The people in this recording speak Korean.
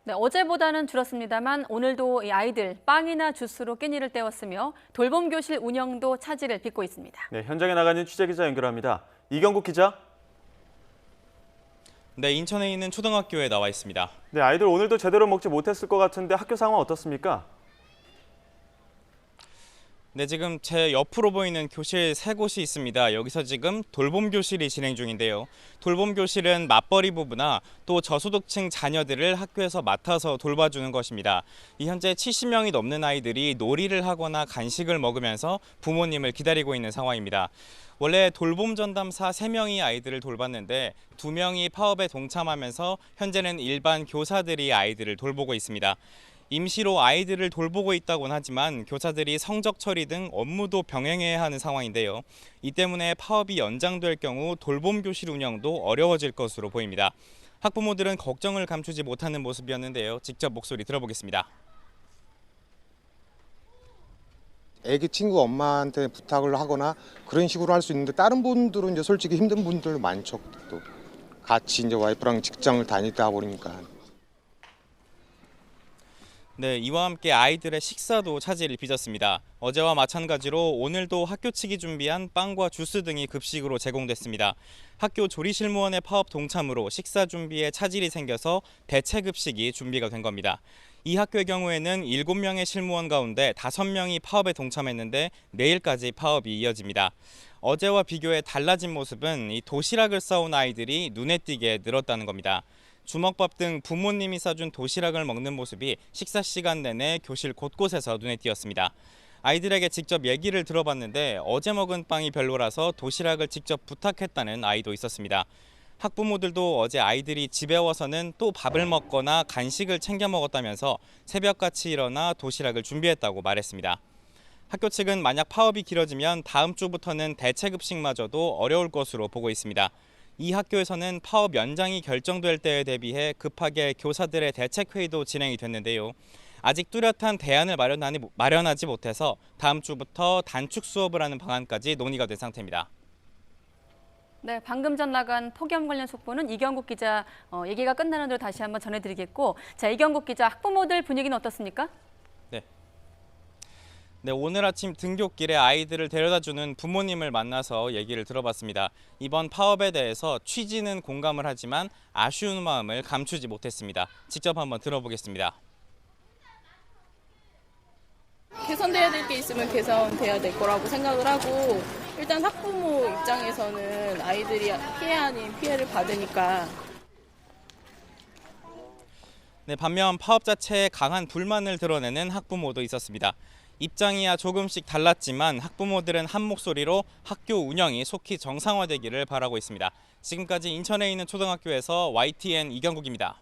네, 어제보다는 줄었습니다만 오늘도 이 아이들 빵이나 주스로 끼니를 때웠으며 돌봄 교실 운영도 차질을 빚고 있습니다. 네, 현장에 나가는 취재기자 연결합니다. 이경국 기자. 네, 인천에 있는 초등학교에 나와 있습니다. 네, 아이들 오늘도 제대로 먹지 못했을 것 같은데 학교 상황 어떻습니까? 네, 지금 제 옆으로 보이는 교실 3곳이 있습니다. 여기서 지금 돌봄 교실이 진행 중인데요. 돌봄 교실은 맞벌이 부부나 또 저소득층 자녀들을 학교에서 맡아서 돌봐주는 것입니다. 이 현재 70명이 넘는 아이들이 놀이를 하거나 간식을 먹으면서 부모님을 기다리고 있는 상황입니다. 원래 돌봄 전담사 3명이 아이들을 돌봤는데 2명이 파업에 동참하면서 현재는 일반 교사들이 아이들을 돌보고 있습니다. 임시로 아이들을 돌보고 있다고는 하지만 교사들이 성적 처리 등 업무도 병행해야 하는 상황인데요. 이 때문에 파업이 연장될 경우 돌봄 교실 운영도 어려워질 것으로 보입니다. 학부모들은 걱정을 감추지 못하는 모습이었는데요. 직접 목소리 들어보겠습니다. 애기 친구 엄마한테 부탁을 하거나 그런 식으로 할 수 있는데 다른 분들은 이제 솔직히 힘든 분들 많죠. 또 같이 이제 와이프랑 직장을 다니다 보니까. 네, 이와 함께 아이들의 식사도 차질이 빚었습니다. 어제와 마찬가지로 오늘도 학교 측이 준비한 빵과 주스 등이 급식으로 제공됐습니다. 학교 조리실무원의 파업 동참으로 식사 준비에 차질이 생겨서 대체 급식이 준비가 된 겁니다. 이 학교의 경우에는 7명의 실무원 가운데 5명이 파업에 동참했는데 내일까지 파업이 이어집니다. 어제와 비교해 달라진 모습은 이 도시락을 싸온 아이들이 눈에 띄게 늘었다는 겁니다. 주먹밥 등 부모님이 싸준 도시락을 먹는 모습이 식사 시간 내내 교실 곳곳에서 눈에 띄었습니다. 아이들에게 직접 얘기를 들어봤는데 어제 먹은 빵이 별로라서 도시락을 직접 부탁했다는 아이도 있었습니다. 학부모들도 어제 아이들이 집에 와서는 또 밥을 먹거나 간식을 챙겨 먹었다면서 새벽같이 일어나 도시락을 준비했다고 말했습니다. 학교 측은 만약 파업이 길어지면 다음 주부터는 대체급식마저도 어려울 것으로 보고 있습니다. 이 학교에서는 파업 연장이 결정될 때에 대비해 급하게 교사들의 대책회의도 진행이 됐는데요. 아직 뚜렷한 대안을 마련하지 못해서 다음 주부터 단축 수업을 하는 방안까지 논의가 된 상태입니다. 네, 방금 전 나간 폭염 관련 속보는 이경국 기자 얘기가 끝나는 대로 다시 한번 전해드리겠고, 자, 이경국 기자, 학부모들 분위기는 어떻습니까? 네, 오늘 아침 등굣길에 아이들을 데려다주는 부모님을 만나서 얘기를 들어봤습니다. 이번 파업에 대해서 취지는 공감을 하지만 아쉬운 마음을 감추지 못했습니다. 직접 한번 들어보겠습니다. 개선돼야 될 게 있으면 개선돼야 될 거라고 생각을 하고, 일단 학부모 입장에서는 아이들이 피해 아닌 피해를 받으니까. 네, 반면 파업 자체에 강한 불만을 드러내는 학부모도 있었습니다. 입장이야 조금씩 달랐지만 학부모들은 한 목소리로 학교 운영이 속히 정상화되기를 바라고 있습니다. 지금까지 인천에 있는 초등학교에서 YTN 이경국입니다.